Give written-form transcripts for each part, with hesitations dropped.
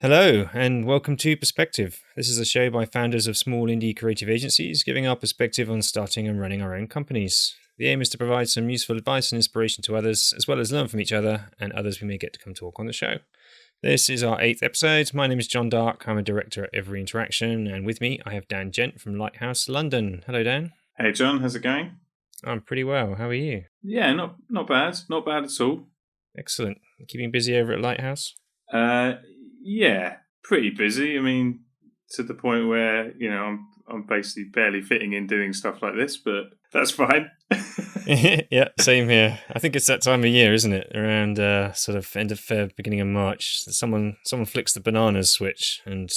Hello, and welcome to Perspective. This is a show by founders of small indie creative agencies, giving our perspective on starting and running our own companies. The aim is to provide some useful advice and inspiration to others, as well as learn from each other and others we may get to come talk on the show. This is our 8th episode. My name is John Dark. I'm a director at Every Interaction, and with me I have Dan Jon from Lighthouse London. Hello, Dan. Hey, John. How's it going? I'm pretty well. How are you? Yeah, not bad. Not bad at all. Excellent. Keeping busy over at Lighthouse? Yeah, pretty busy. I mean, to the point where I'm basically barely fitting in doing stuff like this, but that's fine. Yeah, same here. I think it's that time of year, isn't it? Around sort of end of Feb, beginning of March. Someone flicks the bananas switch and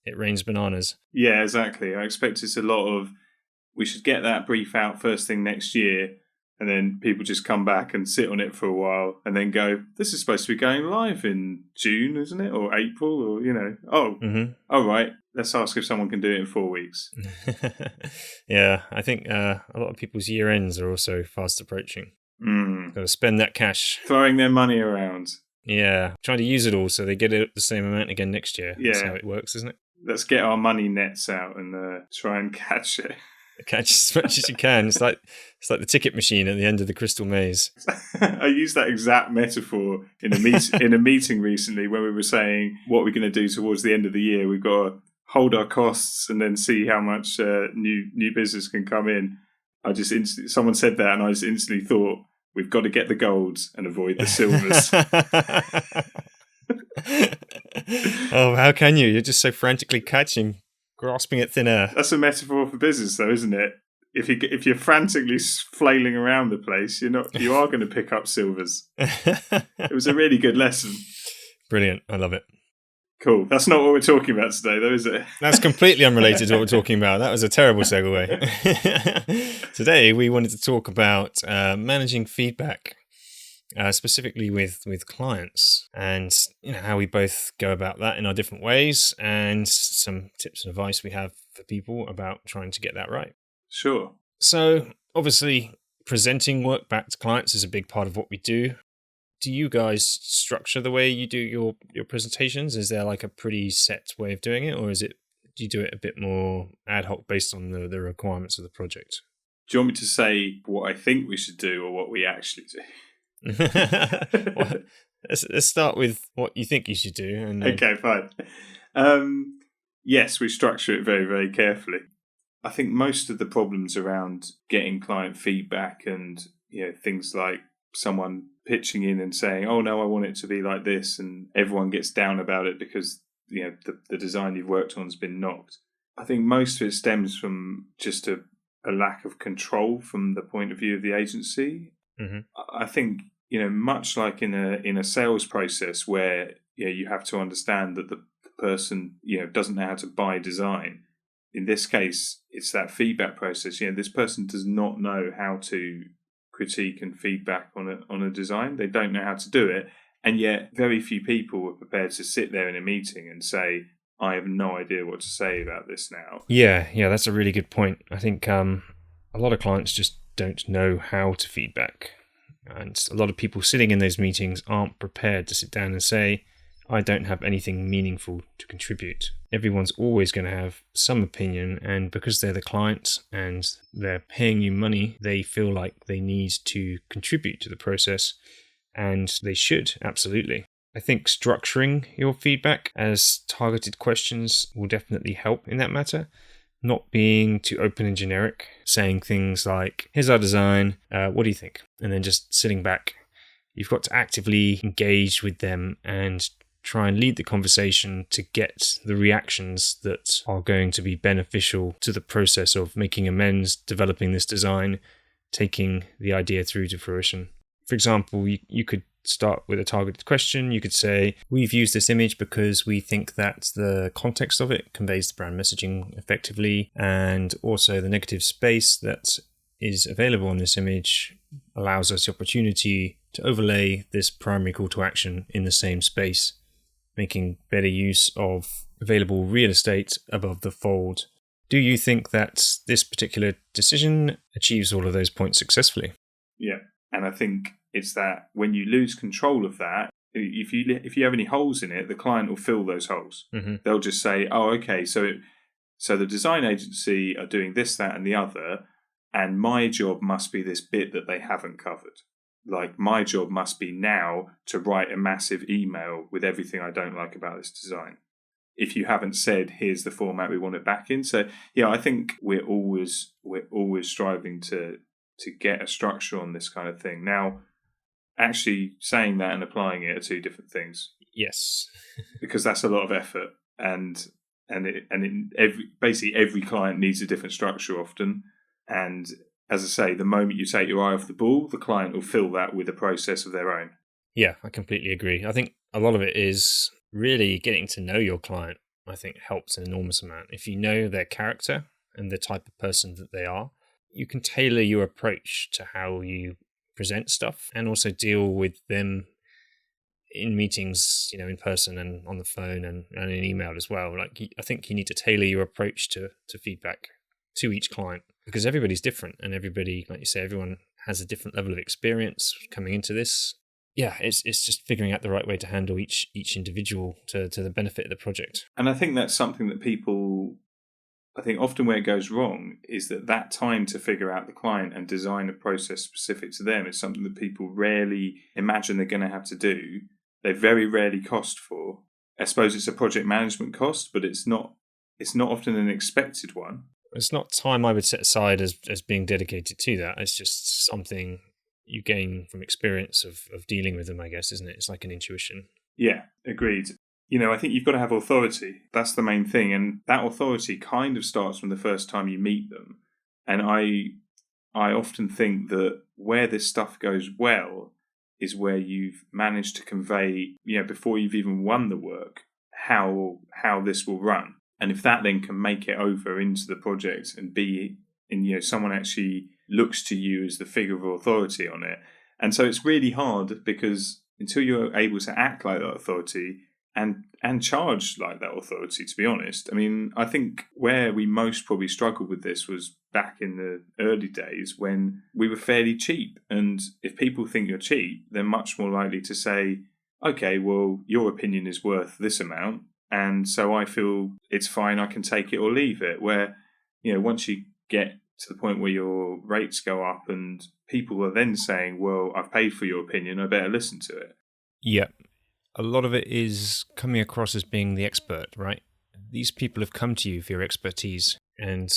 it rains bananas. Yeah, exactly. I expect it's a lot of, we should get that brief out first thing next year, and then people just come back and sit on it for a while and then go, this is supposed to be going live in June, isn't it? Or April, or, all right, let's ask if someone can do it in 4 weeks. Yeah, I think a lot of people's year ends are also fast approaching. Got to spend that cash. Throwing their money around. Yeah, trying to use it all so they get it the same amount again next year. Yeah. That's how it works, isn't it? Let's get our money nets out and try and catch it. Catch as much as you can. It's like the ticket machine at the end of the Crystal Maze. I used that exact metaphor in a meeting recently when we were saying what we're going to do towards the end of the year. We've got to hold our costs and then see how much new business can come in. Someone said that, and I just instantly thought, we've got to get the golds and avoid the silvers. Oh, how can you? You're just so frantically grasping at thin air. That's a metaphor for business, though, isn't it? If you're frantically flailing around the place, you are going to pick up silvers. It was a really good lesson. Brilliant. I love it. Cool. That's not what we're talking about today, though, is it? That's completely unrelated to what we're talking about. That was a terrible segue. Today, we wanted to talk about managing feedback, specifically with clients, and how we both go about that in our different ways, and some tips and advice we have for people about trying to get that right. Sure. So, obviously, presenting work back to clients is a big part of what we do. Do you guys structure the way you do your presentations? Is there like a pretty set way of doing it, or do you do it a bit more ad hoc based on the requirements of the project? Do you want me to say what I think we should do or what we actually do? Well, let's start with what you think you should do. And Okay, fine. Yes, we structure it very, very carefully. I think most of the problems around getting client feedback and things like someone pitching in and saying, oh no, I want it to be like this, and everyone gets down about it because the design you've worked on has been knocked. I think most of it stems from just a lack of control from the point of view of the agency. Mm-hmm. I think much like in a sales process where you have to understand that the person doesn't know how to buy design. In this case, it's that feedback process. This person does not know how to critique and feedback on a design. They don't know how to do it, and yet very few people are prepared to sit there in a meeting and say, I have no idea what to say about this now. Yeah, that's a really good point. I think a lot of clients just don't know how to feedback, and a lot of people sitting in those meetings aren't prepared to sit down and say, I don't have anything meaningful to contribute. Everyone's always going to have some opinion, and because they're the client and they're paying you money, they feel like they need to contribute to the process, and they should, absolutely. I think structuring your feedback as targeted questions will definitely help in that matter. Not being too open and generic, saying things like, here's our design, what do you think? And then just sitting back. You've got to actively engage with them and try and lead the conversation to get the reactions that are going to be beneficial to the process of making amends, developing this design, taking the idea through to fruition. For example, you could start with a targeted question. You could say, we've used this image because we think that the context of it conveys the brand messaging effectively, and also the negative space that is available in this image allows us the opportunity to overlay this primary call to action in the same space, making better use of available real estate above the fold. Do you think that this particular decision achieves all of those points successfully? Yeah, and I think it's that when you lose control of that, if you have any holes in it, the client will fill those holes. Mm-hmm. They'll just say, oh, okay, so the design agency are doing this, that, and the other, and my job must be this bit that they haven't covered. Like, my job must be now to write a massive email with everything I don't like about this design. If you haven't said, here's the format we want it back in. So, yeah, I think we're always striving to get a structure on this kind of thing. Now, actually saying that and applying it are two different things. Yes. Because that's a lot of effort, basically every client needs a different structure often. And as I say, the moment you take your eye off the ball, the client will fill that with a process of their own. Yeah, I completely agree. I think a lot of it is really getting to know your client. I think helps an enormous amount. If you know their character and the type of person that they are, you can tailor your approach to how you present stuff and also deal with them in meetings, in person and on the phone and in email as well. Like, I think you need to tailor your approach to feedback to each client, because everybody's different and everybody, like you say, everyone has a different level of experience coming into this. Yeah, it's just figuring out the right way to handle each individual to the benefit of the project. And I think that's something that people, I think often where it goes wrong is that time to figure out the client and design a process specific to them is something that people rarely imagine they're going to have to do. They very rarely cost for. I suppose it's a project management cost, but it's not often an expected one. It's not time I would set aside as being dedicated to that. It's just something you gain from experience of dealing with them, I guess, isn't it? It's like an intuition. Yeah, agreed. I think you've got to have authority. That's the main thing. And that authority kind of starts from the first time you meet them. And I often think that where this stuff goes well is where you've managed to convey, before you've even won the work, how this will run. And if that then can make it over into the project and someone actually looks to you as the figure of authority on it. And so it's really hard, because until you're able to act like that authority and charge like that authority, to be honest. I mean, I think where we most probably struggled with this was back in the early days when we were fairly cheap. And if people think you're cheap, they're much more likely to say, okay, well, your opinion is worth this amount, and so I feel it's fine, I can take it or leave it. Where, once you get to the point where your rates go up and people are then saying, well, I've paid for your opinion, I better listen to it. Yeah. A lot of it is coming across as being the expert, right? These people have come to you for your expertise. And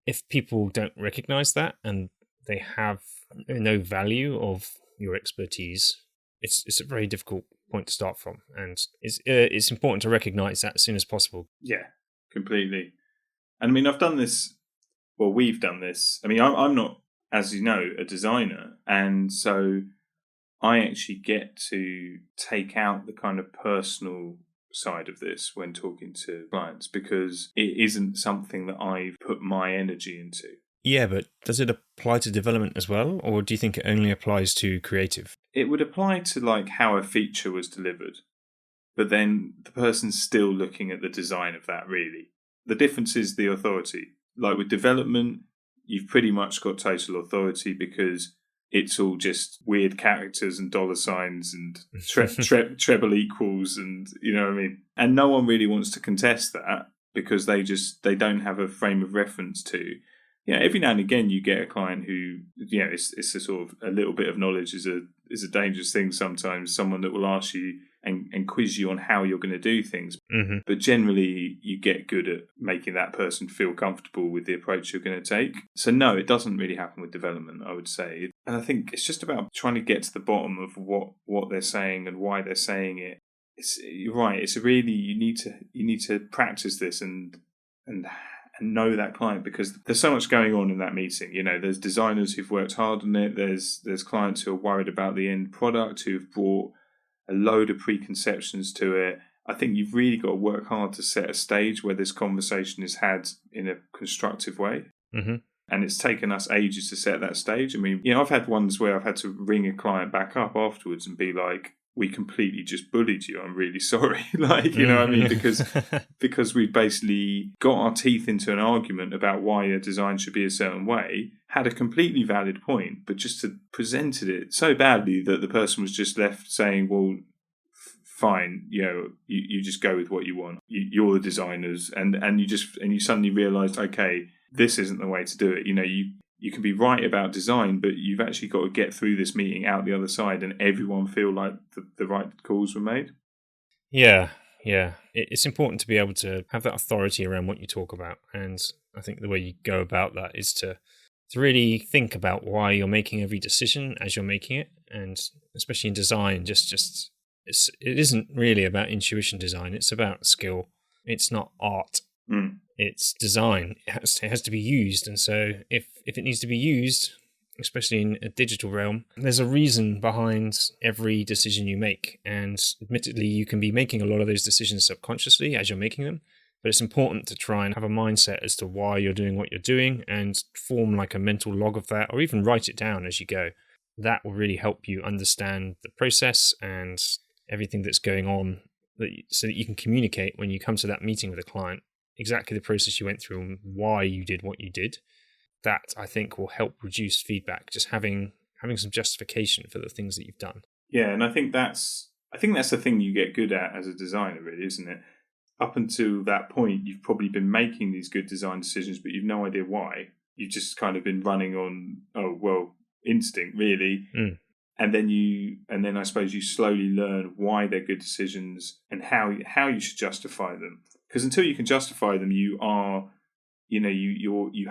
if people don't recognize that and they have no value of your expertise, it's a very difficult point to start from. And it's important to recognize that as soon as possible. Yeah, completely. And I mean, we've done this. I mean, I'm not, as you know, a designer. And so I actually get to take out the kind of personal side of this when talking to clients, because it isn't something that I've put my energy into. Yeah, but does it apply to development as well? Or do you think it only applies to creative? It would apply to like how a feature was delivered. But then the person's still looking at the design of that, really. The difference is the authority. Like with development, you've pretty much got total authority because it's all just weird characters and dollar signs and treble equals, and you know what I mean? And no one really wants to contest that because they don't have a frame of reference to. Every now and again you get a client who, it's a sort of a little bit of knowledge is a dangerous thing sometimes. Someone that will ask you and quiz you on how you're going to do things. Mm-hmm. But generally you get good at making that person feel comfortable with the approach you're going to take. So no, it doesn't really happen with development, I would say. And I think it's just about trying to get to the bottom of what they're saying and why they're saying it. You're right. It's really, you need to practice this and know that client, because there's so much going on in that meeting. There's designers who've worked hard on it. There's clients who are worried about the end product, who've brought a load of preconceptions to it. I think you've really got to work hard to set a stage where this conversation is had in a constructive way. Mm-hmm. And it's taken us ages to set that stage. I mean, I've had ones where I've had to ring a client back up afterwards and be like, we completely just bullied you. I'm really sorry. You know what I mean? Because we basically got our teeth into an argument about why a design should be a certain way, had a completely valid point, but just presented it so badly that the person was just left saying, well, fine. You just go with what you want. You're the designers, and you suddenly realise, okay, this isn't the way to do it. You can be right about design, but you've actually got to get through this meeting out the other side, and everyone feel like the right calls were made. Yeah. It's important to be able to have that authority around what you talk about, and I think the way you go about that is to really think about why you're making every decision as you're making it, and especially in design, it isn't really about intuition design. It's about skill. It's not art. It's design. It has to be used, and so if it needs to be used, especially in a digital realm, there's a reason behind every decision you make. And admittedly, you can be making a lot of those decisions subconsciously as you're making them, but it's important to try and have a mindset as to why you're doing what you're doing and form like a mental log of that, or even write it down as you go. That will really help you understand the process and everything that's going on, so that you can communicate when you come to that meeting with a client exactly the process you went through and why you did what you did. That, I think, will help reduce feedback, just having some justification for the things that you've done. Yeah, and I think that's the thing you get good at as a designer, really, isn't it? Up until that point, you've probably been making these good design decisions, but you've no idea why. You've just kind of been running on, instinct, really. And then I suppose you slowly learn why they're good decisions and how you should justify them. Because until you can justify them, you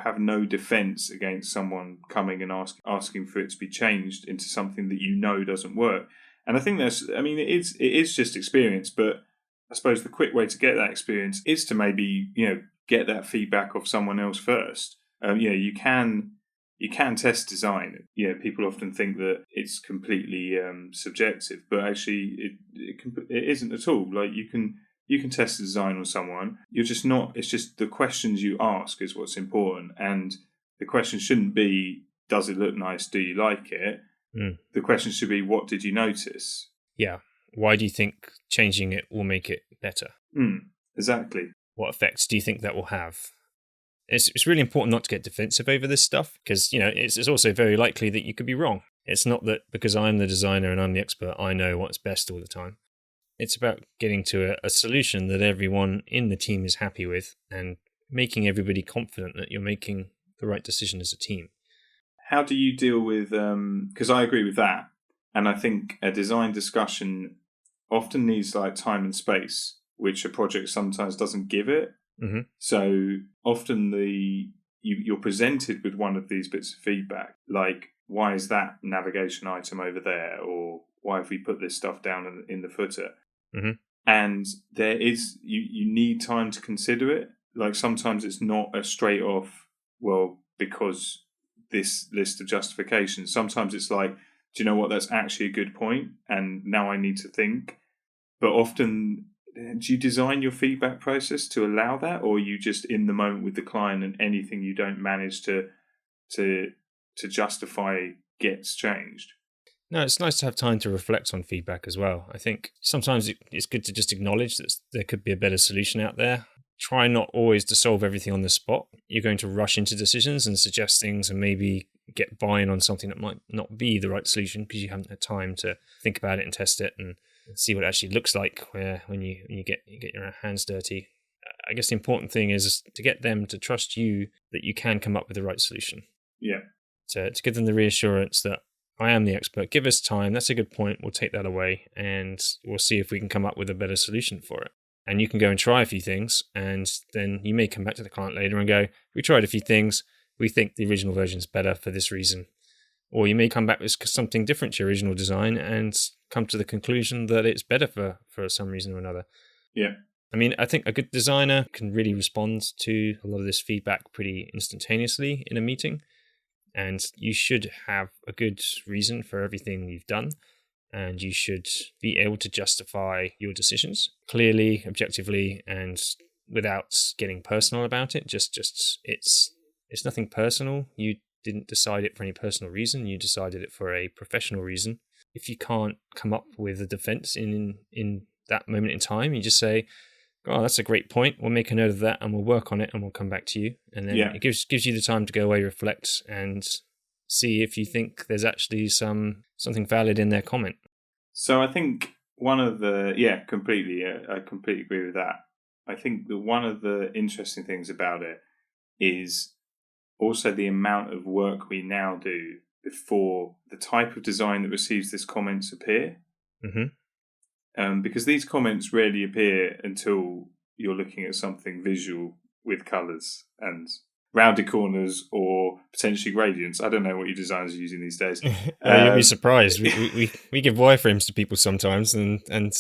have no defense against someone coming and asking for it to be changed into something that doesn't work. And I think it is just experience, but I suppose the quick way to get that experience is to maybe, get that feedback off someone else first. You can test design. People often think that it's completely subjective, but actually it isn't at all. Like you can test the design on someone. It's just the questions you ask is what's important. And the question shouldn't be, does it look nice? Do you like it? The question should be, what did you notice? Yeah. Why do you think changing it will make it better? Exactly. What effects do you think that will have? It's really important not to get defensive over this stuff, because, it's also very likely that you could be wrong. It's not that because I'm the designer and I'm the expert, I know what's best all the time. It's about getting to a solution that everyone in the team is happy with and making everybody confident that you're making the right decision as a team. How do you deal with, because I agree with that, and I think a design discussion often needs like time and space, which a project sometimes doesn't give it. Mm-hmm. So often you're presented with one of these bits of feedback, like, why is that navigation item over there? Or why have we put this stuff down in the footer? Mm-hmm. And there is, you need time to consider it. Like sometimes it's not a straight off, well, because this list of justifications. Sometimes it's like, do you know what, that's actually a good point, and now I need to think. But often, do you design your feedback process to allow that, or are you just in the moment with the client and anything you don't manage to justify gets changed? No, it's nice to have time to reflect on feedback as well. I think sometimes it's good to just acknowledge that there could be a better solution out there. Try not always to solve everything on the spot. You're going to rush into decisions and suggest things and maybe get buy-in on something that might not be the right solution because you haven't had time to think about it and test it and see what it actually looks like when you get your hands dirty. I guess the important thing is to get them to trust you that you can come up with the right solution. Yeah. To give them the reassurance that I am the expert. Give us time. That's a good point. We'll take that away and we'll see if we can come up with a better solution for it. And you can go and try a few things, and then you may come back to the client later and go, we tried a few things. We think the original version is better for this reason. Or you may come back with something different to your original design and come to the conclusion that it's better for some reason or another. Yeah. I mean, I think a good designer can really respond to a lot of this feedback pretty instantaneously in a meeting. And you should have a good reason for everything you've done. And you should be able to justify your decisions clearly, objectively, and without getting personal about it. Just it's nothing personal. You didn't decide it for any personal reason. You decided it for a professional reason. If you can't come up with a defense in that moment in time, you just say, oh, that's a great point. We'll make a note of that and we'll work on it and we'll come back to you. And then it gives you the time to go away, reflect, and see if you think there's actually something valid in their comment. So I think completely. I completely agree with that. I think that one of the interesting things about it is also the amount of work we now do before the type of design that receives these comments appear. Because these comments rarely appear until you're looking at something visual with colours and rounded corners or potentially gradients. I don't know what your designers are using these days. You'll be surprised. We give wireframes to people sometimes, and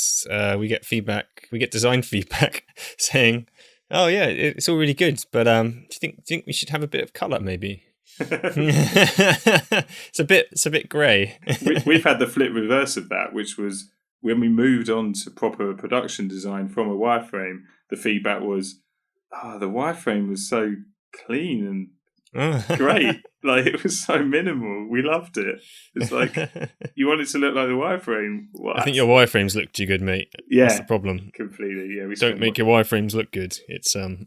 we get feedback. We get design feedback saying, "Oh yeah, it's all really good, but do you think we should have a bit of colour maybe?" It's a bit grey. We've had the flip reverse of that, which was when we moved on to proper production design from a wireframe. The feedback was, the wireframe was so clean and great. Like, it was so minimal. We loved it. It's like, you want it to look like the wireframe. What? I think your wireframes look too good, mate. Yeah, that's the problem. Completely. Yeah, don't make your wireframes look good. It's a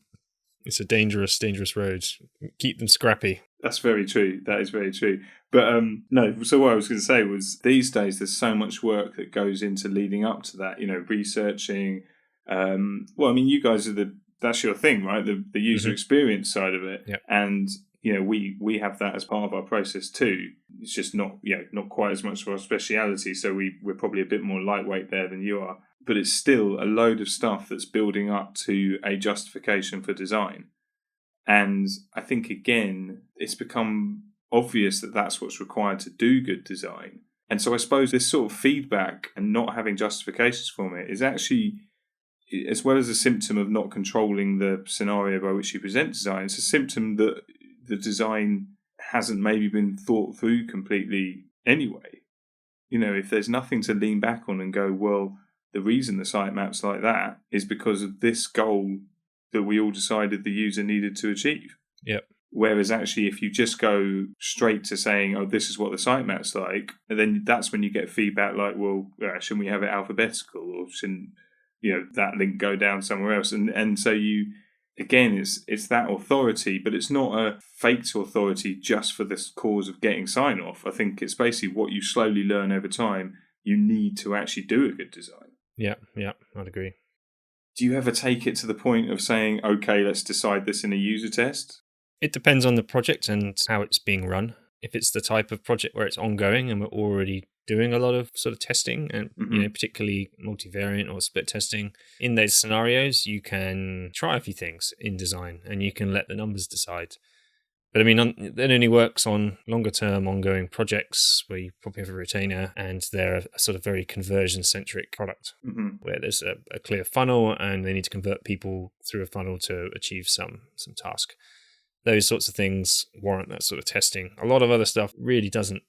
dangerous road. Keep them scrappy. That's very true. That is very true. But no, so what I was going to say was these days there's so much work that goes into leading up to that, researching. You guys that's your thing, right? The user experience side of it. Yep. And, we have that as part of our process too. It's just not quite as much of our speciality. So we're probably a bit more lightweight there than you are. But it's still a load of stuff that's building up to a justification for design. And I think, again, it's become obvious that that's what's required to do good design. And so I suppose this sort of feedback and not having justifications from it is actually, as well as a symptom of not controlling the scenario by which you present design, it's a symptom that the design hasn't maybe been thought through completely anyway. If there's nothing to lean back on and go, well, the reason the sitemap's like that is because of this goal that we all decided the user needed to achieve. Yep. Whereas actually, if you just go straight to saying, oh, this is what the sitemap's like, then that's when you get feedback like, well, shouldn't we have it alphabetical, or shouldn't, that link go down somewhere else? And so again, it's that authority, but it's not a faked authority just for this cause of getting sign off. I think it's basically what you slowly learn over time. You need to actually do a good design. Yeah, I'd agree. Do you ever take it to the point of saying, okay, let's decide this in a user test? It depends on the project and how it's being run. If it's the type of project where it's ongoing and we're already doing a lot of sort of testing and particularly multivariant or split testing, in those scenarios, you can try a few things in design and you can let the numbers decide. But that only works on longer term ongoing projects where you probably have a retainer and they're a sort of very conversion centric product where there's a clear funnel and they need to convert people through a funnel to achieve some task. Those sorts of things warrant that sort of testing. A lot of other stuff really doesn't.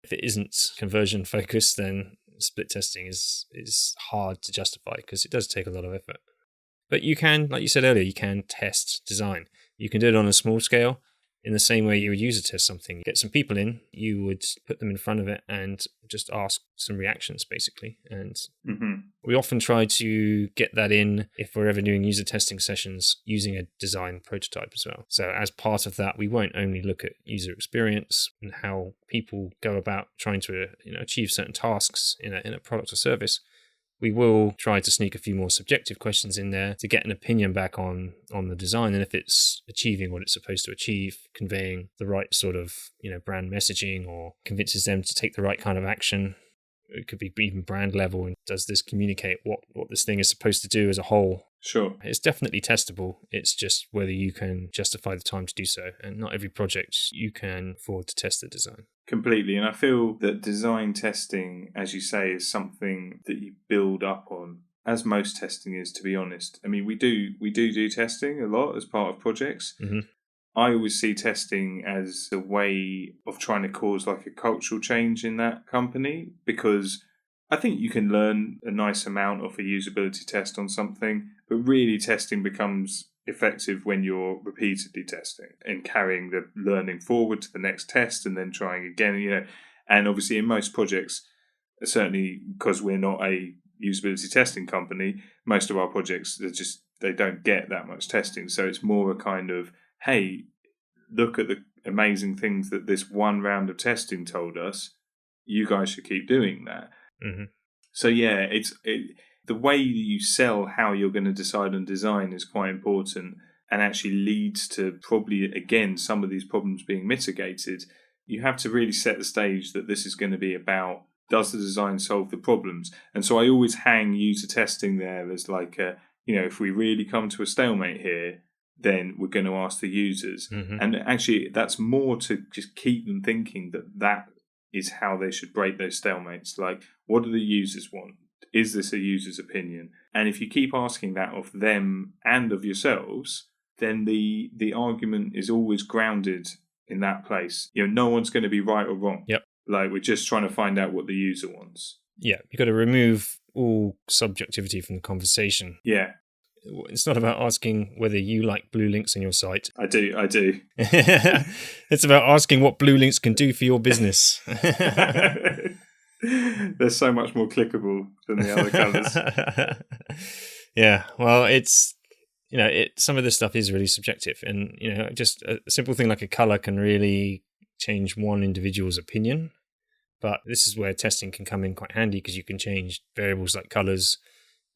If it isn't conversion focused, then split testing is hard to justify because it does take a lot of effort. But you can, like you said earlier, you can test design. You can do it on a small scale. In the same way you would user test something, get some people in, you would put them in front of it and just ask some reactions, basically. And we often try to get that in if we're ever doing user testing sessions using a design prototype as well. So as part of that, we won't only look at user experience and how people go about trying to achieve certain tasks in a product or service. We will try to sneak a few more subjective questions in there to get an opinion back on the design and if it's achieving what it's supposed to achieve, conveying the right sort of brand messaging or convinces them to take the right kind of action. It could be even brand level. And does this communicate what this thing is supposed to do as a whole? Sure. It's definitely testable. It's just whether you can justify the time to do so. And not every project you can afford to test the design. Completely. And I feel that design testing, as you say, is something that you build up on, as most testing is, to be honest. We do testing a lot as part of projects. I always see testing as a way of trying to cause like a cultural change in that company, because I think you can learn a nice amount of a usability test on something, but really testing becomes effective when you're repeatedly testing and carrying the learning forward to the next test and then trying again, And obviously in most projects, certainly because we're not a usability testing company, most of our projects they don't get that much testing. So it's more a kind of, hey, look at the amazing things that this one round of testing told us. You guys should keep doing that. So yeah, the way you sell how you're going to decide on design is quite important, and actually leads to probably, again, some of these problems being mitigated. You have to really set the stage that this is going to be about, does the design solve the problems? And so I always hang user testing there as like if we really come to a stalemate here, then we're going to ask the users. Mm-hmm. And actually, that's more to just keep them thinking that is how they should break those stalemates. Like, what do the users want? Is this a user's opinion? And if you keep asking that of them and of yourselves, then the argument is always grounded in that place. No one's going to be right or wrong. Yep. Like, we're just trying to find out what the user wants. Yeah, you've got to remove all subjectivity from the conversation. Yeah. It's not about asking whether you like blue links in your site. I do. It's about asking what blue links can do for your business. They're so much more clickable than the other colours. Yeah, well, it's some of this stuff is really subjective, and just a simple thing like a color can really change one individual's opinion. But this is where testing can come in quite handy, because you can change variables like colors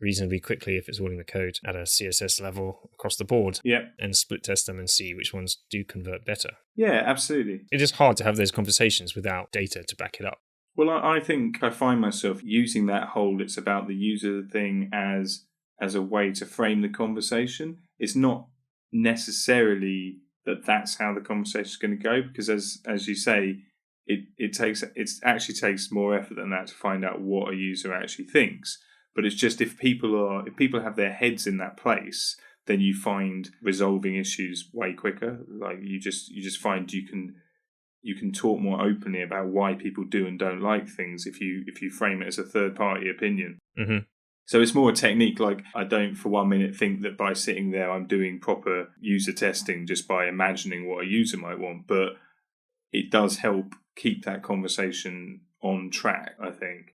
reasonably quickly if it's all in the code at a CSS level across the board. Yeah. And split test them and see which ones do convert better. Yeah, absolutely. It is hard to have those conversations without data to back it up. Well, I think I find myself using that whole "it's about the user" thing as a way to frame the conversation. It's not necessarily that that's how the conversation is going to go, because as you say, it actually takes more effort than that to find out what a user actually thinks. But it's just if people have their heads in that place, then you find resolving issues way quicker. Like you just find you can talk more openly about why people do and don't like things if you frame it as a third party opinion. Mm-hmm. So it's more a technique. Like, I don't for 1 minute think that by sitting there I'm doing proper user testing just by imagining what a user might want, but it does help keep that conversation on track, I think.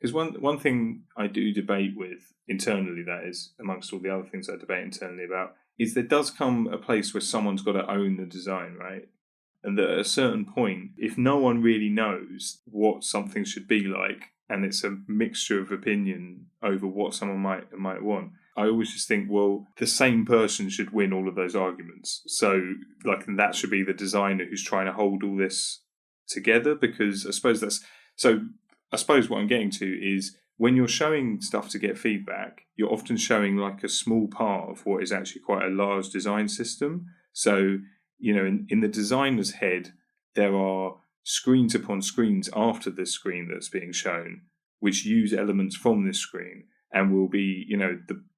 Because one thing I do debate with internally, that is, amongst all the other things I debate internally about, is there does come a place where someone's got to own the design, right? And that at a certain point, if no one really knows what something should be like, and it's a mixture of opinion over what someone might want, I always just think, well, the same person should win all of those arguments. So, like, that should be the designer who's trying to hold all this together, because I suppose what I'm getting to is, when you're showing stuff to get feedback, you're often showing like a small part of what is actually quite a large design system. So, in the designer's head, there are screens upon screens after this screen that's being shown, which use elements from this screen, and will be,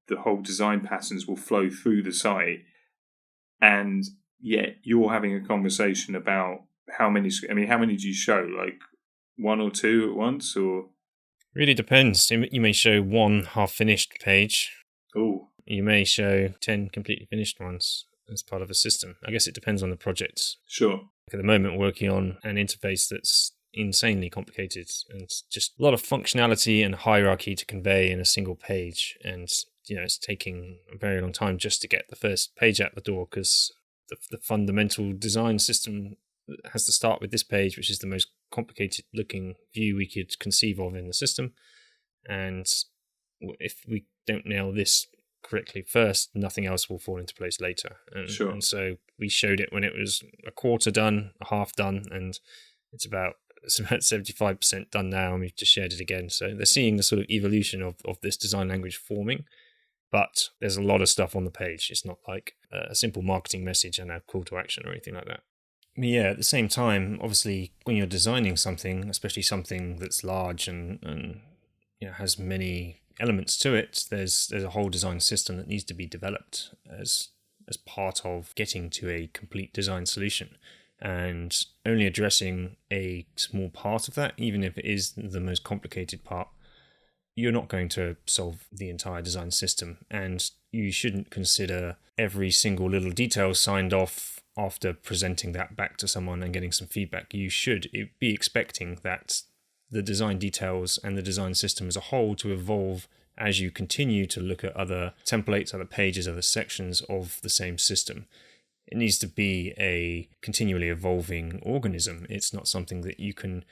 the whole design patterns will flow through the site. And yet you're having a conversation about how many do you show? Like, one or two at once, or? Really depends. You may show one half-finished page. Oh. You may show 10 completely finished ones as part of a system. I guess it depends on the project. Sure. At the moment, working on an interface that's insanely complicated, and it's just a lot of functionality and hierarchy to convey in a single page. And, it's taking a very long time just to get the first page out the door, because the fundamental design system has to start with this page, which is the most complicated looking view we could conceive of in the system. And if we don't nail this correctly first, nothing else will fall into place later. Sure. And so we showed it when it was a quarter done, a half done, and it's about 75% done now, and we've just shared it again. So they're seeing the sort of evolution of this design language forming, but there's a lot of stuff on the page. It's not like a simple marketing message and a call to action or anything like that. Yeah, at the same time, obviously, when you're designing something, especially something that's large and has many elements to it, there's a whole design system that needs to be developed as part of getting to a complete design solution. And only addressing a small part of that, even if it is the most complicated part, you're not going to solve the entire design system. And you shouldn't consider every single little detail signed off after presenting that back to someone and getting some feedback. You should be expecting that the design details and the design system as a whole to evolve as you continue to look at other templates, other pages, other sections of the same system. It needs to be a continually evolving organism. It's not something that you can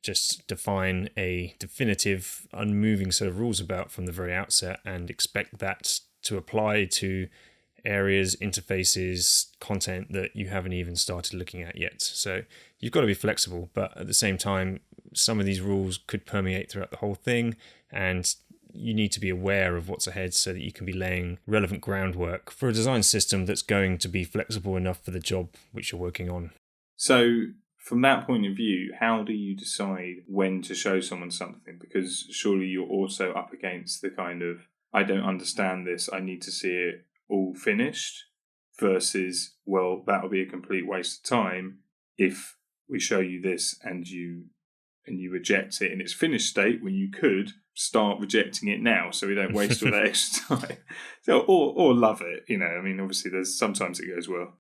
just define a definitive, unmoving set of rules about from the very outset and expect that to apply to areas, interfaces, content that you haven't even started looking at yet. So you've got to be flexible, but at the same time, some of these rules could permeate throughout the whole thing, and you need to be aware of what's ahead so that you can be laying relevant groundwork for a design system that's going to be flexible enough for the job which you're working on. So from that point of view, how do you decide when to show someone something? Because surely you're also up against the kind of, I don't understand this, I need to see it all finished, versus, well, that'll be a complete waste of time if we show you this and you reject it in its finished state, when you could start rejecting it now so we don't waste all that extra time. So, or love it, I mean, obviously there's sometimes it goes well.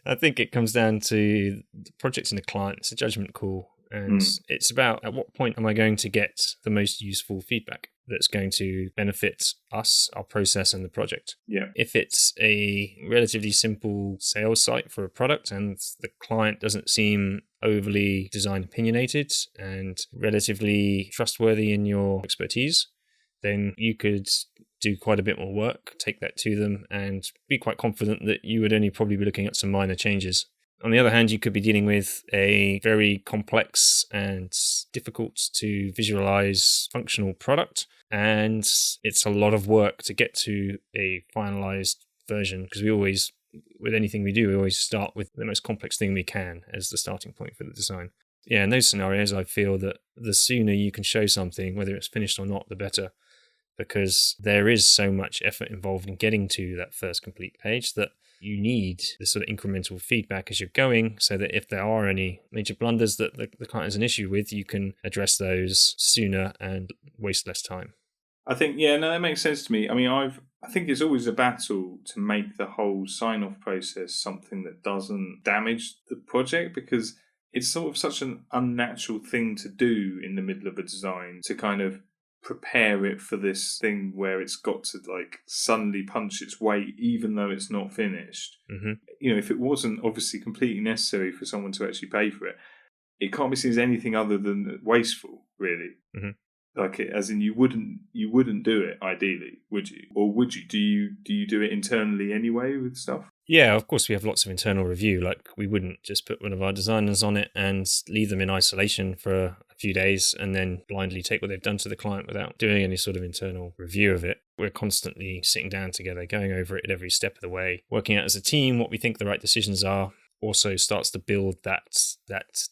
I think it comes down to the project and the client. It's a judgment call, and it's about at what point am I going to get the most useful feedback that's going to benefit us, our process, and the project. Yeah. If it's a relatively simple sales site for a product and the client doesn't seem overly design opinionated and relatively trustworthy in your expertise, then you could do quite a bit more work, take that to them, and be quite confident that you would only probably be looking at some minor changes. On the other hand, you could be dealing with a very complex and difficult to visualize functional product, and it's a lot of work to get to a finalized version, because we always, with anything we do, we always start with the most complex thing we can as the starting point for the design. Yeah, in those scenarios, I feel that the sooner you can show something, whether it's finished or not, the better, because there is so much effort involved in getting to that first complete page that you need this sort of incremental feedback as you're going, so that if there are any major blunders that the client has an issue with, you can address those sooner and waste less time. I think, that makes sense to me. I mean, I think it's always a battle to make the whole sign-off process something that doesn't damage the project, because it's sort of such an unnatural thing to do in the middle of a design, to kind of prepare it for this thing where it's got to suddenly punch its weight even though it's not finished. Mm-hmm. If it wasn't obviously completely necessary for someone to actually pay for it, it can't be seen as anything other than wasteful, really. Mm-hmm. As in you wouldn't do it ideally, would you? Or would you? Do you do it internally anyway with stuff? Yeah, of course we have lots of internal review. We wouldn't just put one of our designers on it and leave them in isolation for a few days and then blindly take what they've done to the client without doing any sort of internal review of it. We're constantly sitting down together, going over it at every step of the way, working out as a team what we think the right decisions are. Also starts to build that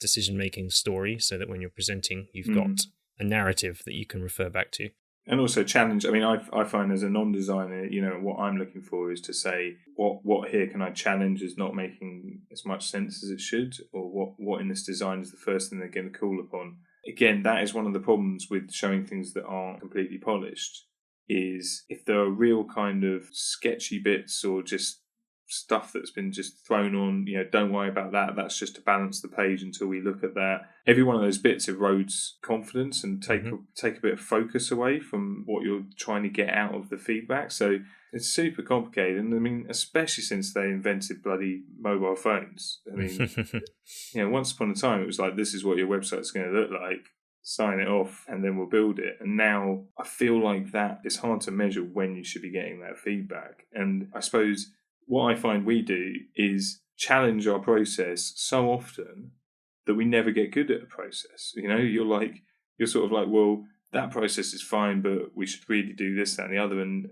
decision-making story, so that when you're presenting, you've got a narrative that you can refer back to. And also challenge. I mean, I find as a non-designer, what I'm looking for is to say, what here can I challenge as not making as much sense as it should, or what in this design is the first thing they're going to call upon. Again, that is one of the problems with showing things that aren't completely polished, is if there are real kind of sketchy bits or just stuff that's been just thrown on, don't worry about that, that's just to balance the page until we look at that. Every one of those bits erodes confidence and take a bit of focus away from what you're trying to get out of the feedback. So it's super complicated, and I mean, especially since they invented bloody mobile phones. I mean, once upon a time it was like, this is what your website's going to look like, sign it off and then we'll build it. And now I feel like that it's hard to measure when you should be getting that feedback. And I suppose what I find we do is challenge our process so often that we never get good at a process. You're sort of like, well, that process is fine, but we should really do this, that, and the other. And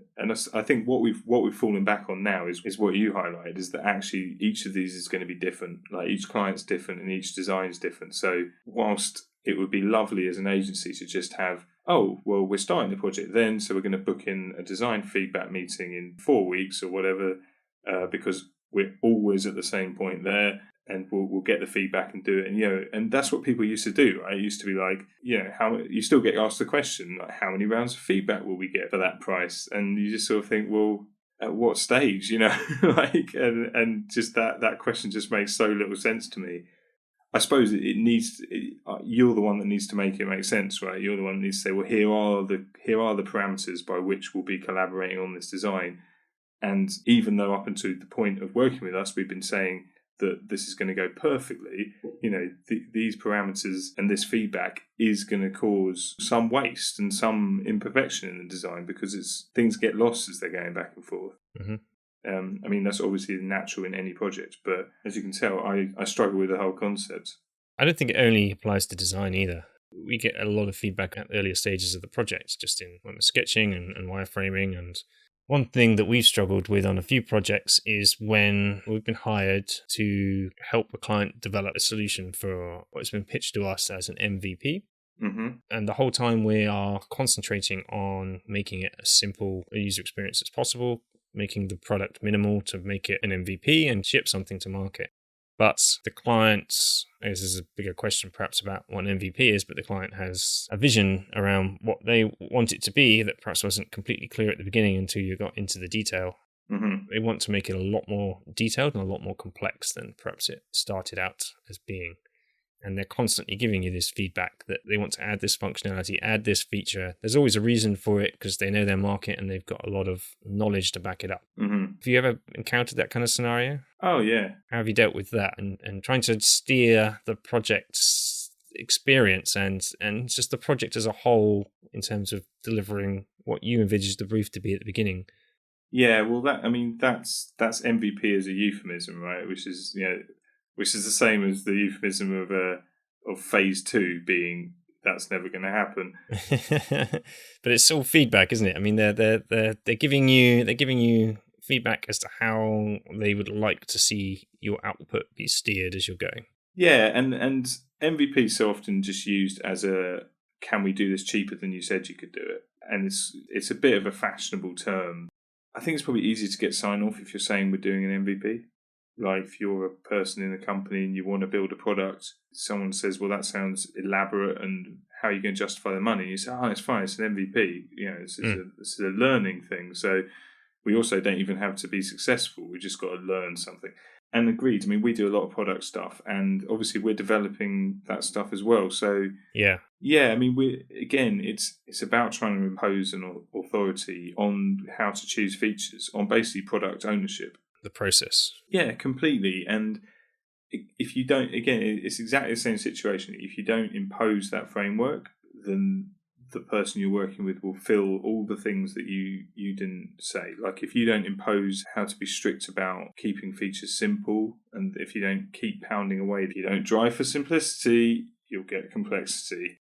I think what we've fallen back on now is what you highlighted, is that actually each of these is going to be different. Like, each client's different and each design is different. So whilst it would be lovely as an agency to just have, oh, well, we're starting the project then, so we're going to book in a design feedback meeting in 4 weeks or whatever, because we're always at the same point there, and we'll get the feedback and do it. And that's what people used to do, right? It used to be like, how you still get asked the question, like, how many rounds of feedback will we get for that price? And you just sort of think, well, at what stage, and just that question just makes so little sense to me. I suppose you're the one that needs to make it make sense, right? You're the one that needs to say, well, here are the parameters by which we'll be collaborating on this design. And even though up until the point of working with us, we've been saying, that this is going to go perfectly. These parameters and this feedback is going to cause some waste and some imperfection in the design, because things get lost as they're going back and forth. That's obviously natural in any project, but as you can tell, I struggle with the whole concept. I don't think it only applies to design either. We get a lot of feedback at earlier stages of the project, just when we're sketching and wireframing. And one thing that we've struggled with on a few projects is when we've been hired to help a client develop a solution for what's been pitched to us as an MVP. And the whole time we are concentrating on making it as simple a user experience as possible, making the product minimal to make it an MVP and ship something to market. But the client, this is a bigger question perhaps about what an MVP is, but the client has a vision around what they want it to be that perhaps wasn't completely clear at the beginning until you got into the detail. They want to make it a lot more detailed and a lot more complex than perhaps it started out as being. And they're constantly giving you this feedback that they want to add this functionality, add this feature. There's always a reason for it because they know their market and they've got a lot of knowledge to back it up. Have you ever encountered that kind of scenario? Oh, yeah. How have you dealt with that and trying to steer the project's experience and just the project as a whole in terms of delivering what you envisaged the brief to be at the beginning? Yeah, well, that's MVP as a euphemism, right? Which is the same as the euphemism of phase 2 being that's never going to happen. But it's all feedback, isn't it? I mean, they're giving you feedback as to how they would like to see your output be steered as you're going. Yeah, and MVP is so often just used as can we do this cheaper than you said you could do it? And it's a bit of a fashionable term. I think it's probably easier to get sign off if you're saying we're doing an MVP. Like if you're a person in a company and you want to build a product, someone says, well, that sounds elaborate and how are you going to justify the money? You say, oh, it's fine, it's an MVP. This is a learning thing. So we also don't even have to be successful. We just got to learn something. And agreed, we do a lot of product stuff and obviously we're developing that stuff as well. So yeah, it's about trying to impose an authority on how to choose features, on basically product ownership. The process. Yeah, completely. And if you don't, again, it's exactly the same situation. If you don't impose that framework, then the person you're working with will fill all the things that you didn't say. Like if you don't impose how to be strict about keeping features simple, and if you don't keep pounding away, if you don't drive for simplicity, you'll get complexity.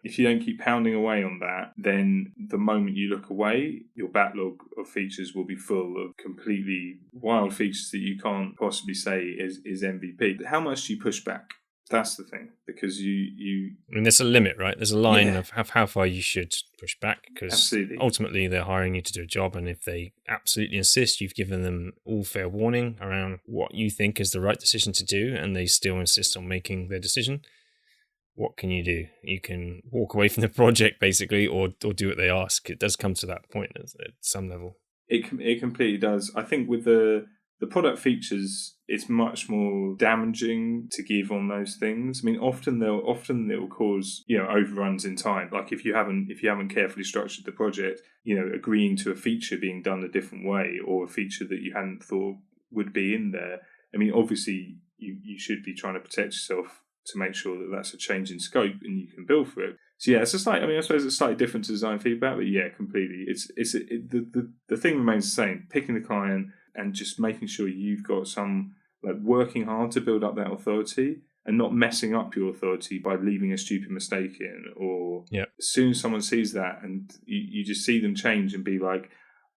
If you don't keep pounding away on that, then the moment you look away, your backlog of features will be full of completely wild features that you can't possibly say is MVP. But how much do you push back? That's the thing, because you there's a limit, right? There's a line of how far you should push back, because ultimately they're hiring you to do a job, and if they absolutely insist, you've given them all fair warning around what you think is the right decision to do, and they still insist on making their decision. What can you do? You can walk away from the project, basically, or do what they ask. It does come to that point at some level. It completely does. I think with the product features, it's much more damaging to give on those things. Often they'll cause overruns in time. Like if you haven't carefully structured the project, agreeing to a feature being done a different way, or a feature that you hadn't thought would be in there. Obviously you should be trying to protect yourself to make sure that that's a change in scope and you can build for it. So yeah, it's just like, I suppose it's slightly different to design feedback, but yeah, completely. The thing remains the same. Picking the client and just making sure you've got some, like, working hard to build up that authority and not messing up your authority by leaving a stupid mistake in, or as soon as someone sees that and you just see them change and be like,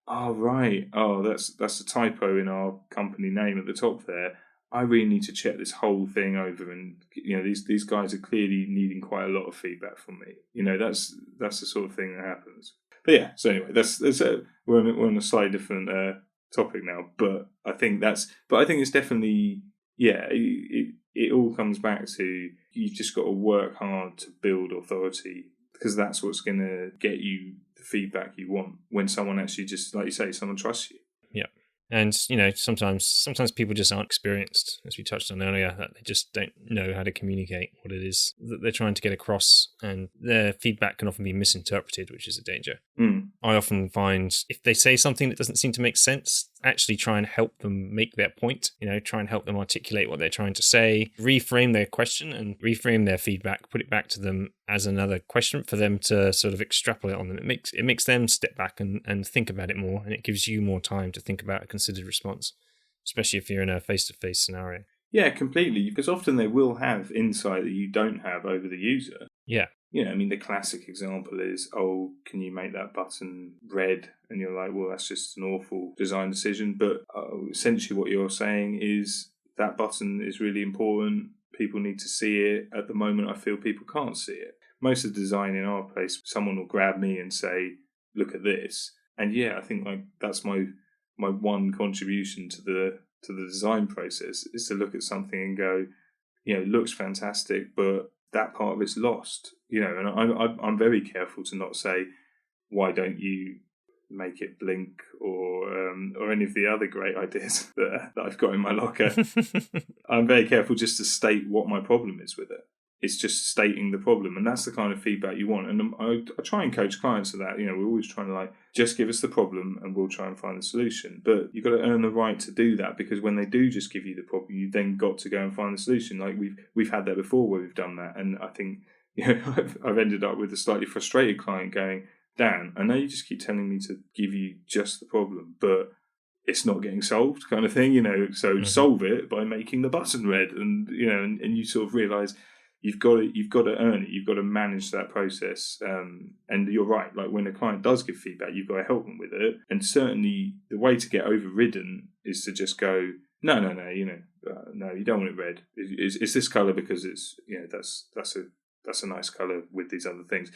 oh right, that's a typo in our company name at the top there. I really need to check this whole thing over, and these guys are clearly needing quite a lot of feedback from me. That's the sort of thing that happens. But yeah, so anyway, we're on a slightly different topic now. But I think it's definitely it all comes back to you've just got to work hard to build authority, because that's what's going to get you the feedback you want when someone actually, just like you say, someone trusts you. Yeah. And, sometimes people just aren't experienced, as we touched on earlier, that they just don't know how to communicate what it is that they're trying to get across, and their feedback can often be misinterpreted, which is a danger. I often find if they say something that doesn't seem to make sense, actually try and help them make their point, try and help them articulate what they're trying to say, reframe their question and reframe their feedback, put it back to them as another question for them to sort of extrapolate on them. It makes them step back and think about it more, and it gives you more time to think about a considered response, especially if you're in a face-to-face scenario. Yeah, completely, because often they will have insight that you don't have over the user. Yeah. The classic example is, oh, can you make that button red? And you're like, well, that's just an awful design decision. But essentially what you're saying is that button is really important. People need to see it. At the moment, I feel people can't see it. Most of the design in our place, someone will grab me and say, look at this. And yeah, I think that's my one contribution to the design process, is to look at something and go, it looks fantastic, but that part of it's lost. And I'm very careful to not say, why don't you make it blink or any of the other great ideas that I've got in my locker. I'm very careful just to state what my problem is with it. It's just stating the problem, and that's the kind of feedback you want. And I try and coach clients to that. We're always trying to just give us the problem and we'll try and find the solution. But you've got to earn the right to do that, because when they do just give you the problem, you've then got to go and find the solution. We've had that before where we've done that, and I think I've ended up with a slightly frustrated client going, Dan, I know you just keep telling me to give you just the problem, but it's not getting solved, kind of thing. So solve it by making the button red, and and you sort of realise. You've got to earn it. You've got to manage that process. And you're right. When a client does give feedback, you've got to help them with it. And certainly, the way to get overridden is to just go, no. No, you don't want it red. It's this color because it's that's a nice color with these other things.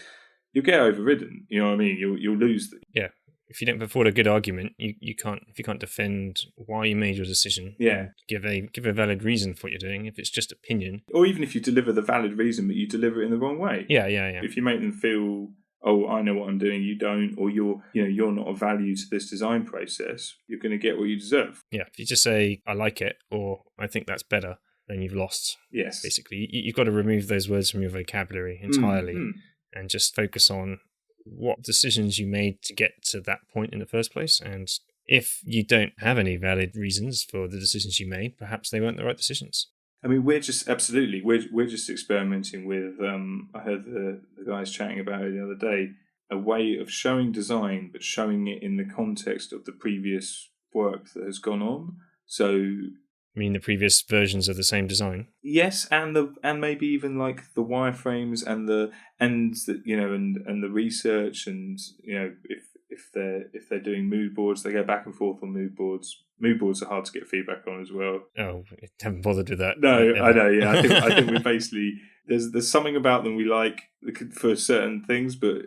You'll get overridden. You know what I mean? You'll lose. Yeah. If you don't put forward a good argument, you can't defend why you made your decision. Yeah. Give a valid reason for what you're doing. If it's just opinion, or even if you deliver the valid reason, but you deliver it in the wrong way. Yeah. If you make them feel, oh, I know what I'm doing, you don't, or you're not of value to this design process, you're going to get what you deserve. Yeah. If you just say I like it or I think that's better, then you've lost. Yes. Basically, you've got to remove those words from your vocabulary entirely and just focus on what decisions you made to get to that point in the first place. And if you don't have any valid reasons for the decisions you made, perhaps they weren't the right decisions. I mean, we're just experimenting with, I heard the guys chatting about it the other day, a way of showing design, but showing it in the context of the previous work that has gone on. So, I mean, the previous versions of the same design. Yes, and maybe even the wireframes and the research, and if they're doing mood boards, they go back and forth on mood boards. Mood boards are hard to get feedback on as well. Oh, haven't bothered with that. No, I know. Yeah, I think we basically there's something about them we like for certain things, but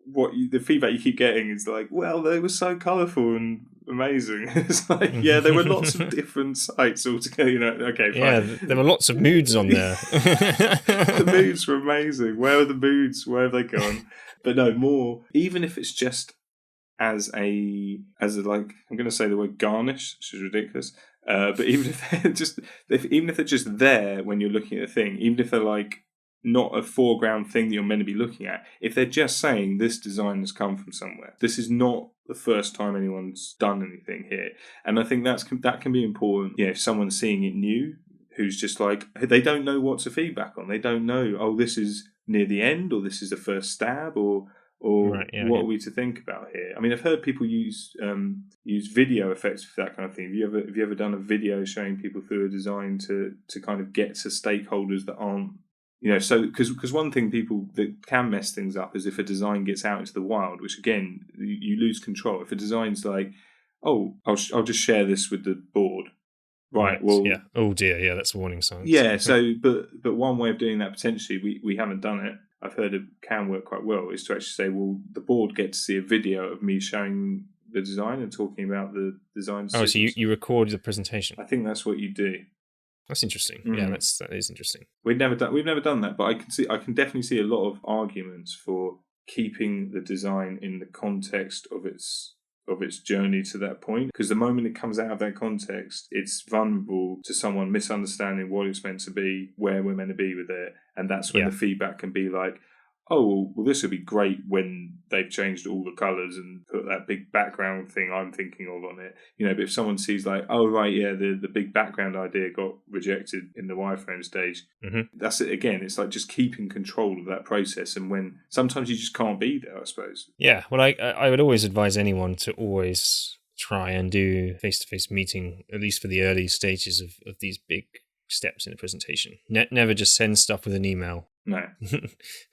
the feedback you keep getting is well, they were so colourful and amazing. It's there were lots of different sites altogether. Okay, fine. Yeah, there were lots of moods on there. The moods were amazing. Where are the moods? Where have they gone? But no, more. Even if it's just as a I'm going to say the word garnish, which is ridiculous. But even if they're just there when you're looking at a thing, even if they're not a foreground thing that you're meant to be looking at, if they're just saying this design has come from somewhere, this is not the first time anyone's done anything here. And I think that can be important. If someone's seeing it new, who's just they don't know what to feedback on. They don't know, oh, this is near the end, or this is the first stab, or right, what are we to think about here? I mean, I've heard people use video effects for that kind of thing. Have you ever done a video showing people through a design to kind of get to stakeholders that aren't, so because one thing people that can mess things up is if a design gets out into the wild, which again you lose control. If a design's oh, I'll just share this with the board, right? Well, yeah. Oh dear, yeah, that's a warning sign. Yeah. So, but one way of doing that potentially, we haven't done it. I've heard it can work quite well, is to actually say, well, the board gets to see a video of me showing the design and talking about the design. Oh, so you record the presentation? I think that's what you do. That's interesting. Yeah, that is interesting. We've never done that, but I can definitely see a lot of arguments for keeping the design in the context of its journey to that point, because the moment it comes out of that context, it's vulnerable to someone misunderstanding what it's meant to be, where we're meant to be with it, and that's when the feedback can be oh, well, this would be great when they've changed all the colours and put that big background thing I'm thinking of on it. But if someone sees like, oh, right, yeah, the big background idea got rejected in the wireframe stage, that's it again. It's like just keeping control of that process. And when sometimes you just can't be there, I suppose. Yeah, well, I would always advise anyone to always try and do face-to-face meeting, at least for the early stages of these big steps in a presentation. Never just send stuff with an email. No.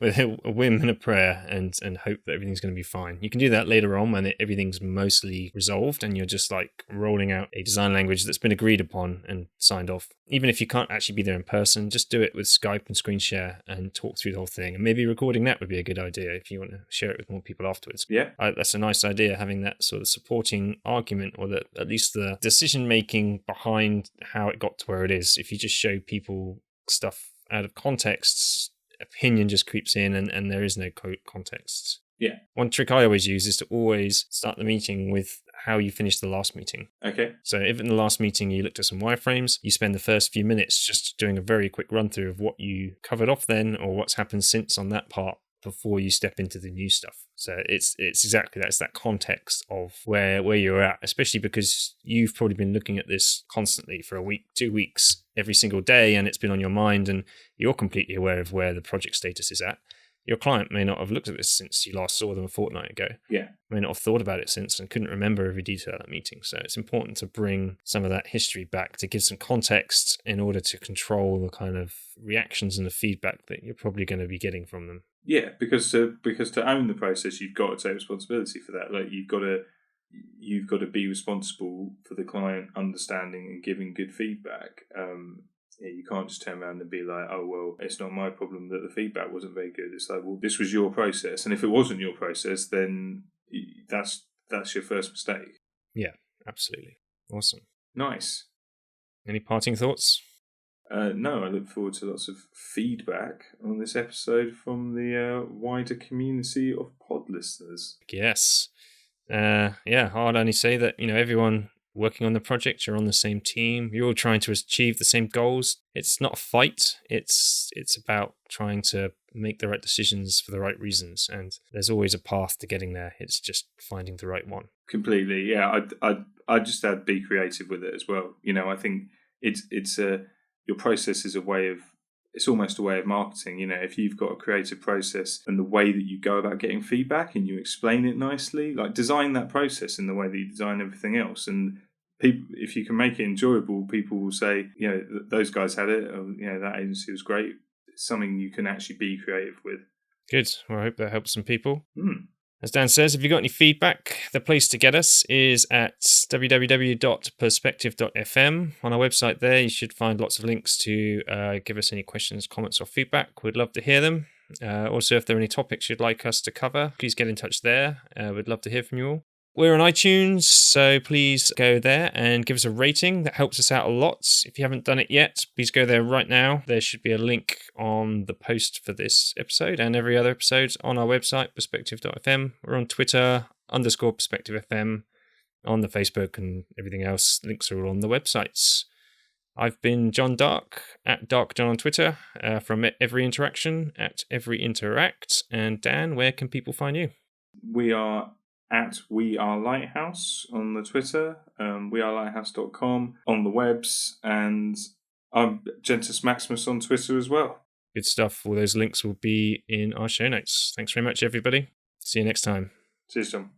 With a whim and a prayer and hope that everything's going to be fine. You can do that later on when everything's mostly resolved and you're just like rolling out a design language that's been agreed upon and signed off. Even if you can't actually be there in person, just do it with Skype and screen share and talk through the whole thing. And maybe recording that would be a good idea if you want to share it with more people afterwards. Yeah. That's a nice idea, having that sort of supporting argument, or at least the decision making behind how it got to where it is. If you just show people stuff out of context, opinion just creeps in and there is no context. Yeah. One trick I always use is to always start the meeting with how you finished the last meeting. Okay. So if in the last meeting you looked at some wireframes, you spend the first few minutes just doing a very quick run through of what you covered off then or what's happened since on that part before you step into the new stuff. So it's exactly that. It's that context of where you're at, especially because you've probably been looking at this constantly for a week, 2 weeks, every single day, and it's been on your mind and you're completely aware of where the project status is at. Your client may not have looked at this since you last saw them a fortnight ago. Yeah. May not have thought about it since and couldn't remember every detail of that meeting. So it's important to bring some of that history back to give some context in order to control the kind of reactions and the feedback that you're probably going to be getting from them. Yeah, because to own the process, you've got to take responsibility for that. Like you've got to be responsible for the client understanding and giving good feedback. You can't just turn around and be like, oh, well, it's not my problem that the feedback wasn't very good. It's like, well, this was your process. And if it wasn't your process, then that's your first mistake. Yeah, absolutely. Awesome. Nice. Any parting thoughts? No, I look forward to lots of feedback on this episode from the wider community of pod listeners. Yes. I'd only say that, everyone working on the project, you're on the same team, you're all trying to achieve the same goals. It's not a fight. It's about trying to make the right decisions for the right reasons, and there's always a path to getting there. It's just finding the right one. Completely, yeah. I just add be creative with it as well. I think it's your process is it's almost a way of marketing. If you've got a creative process and the way that you go about getting feedback and you explain it nicely, like design that process in the way that you design everything else. And people, if you can make it enjoyable, people will say, those guys had it, or, that agency was great. It's something you can actually be creative with. Good. Well, I hope that helps some people. As Dan says, if you've got any feedback, the place to get us is at www.perspective.fm. On our website there, you should find lots of links to give us any questions, comments, or feedback. We'd love to hear them. Also, if there are any topics you'd like us to cover, please get in touch there. We'd love to hear from you all. We're on iTunes, so please go there and give us a rating. That helps us out a lot. If you haven't done it yet, please go there right now. There should be a link on the post for this episode and every other episode on our website, perspective.fm. We're on Twitter, _perspective.fm, on the Facebook and everything else. Links are all on the websites. I've been John Dark, at Dark John on Twitter, from Every Interaction, at Every Interact. And Dan, where can people find you? We are at We Are Lighthouse on the Twitter, wearelighthouse.com on the webs, and I'm Gentis Maximus on Twitter as well. Good stuff. All those links will be in our show notes. Thanks very much, everybody. See you next time. Cheers, John.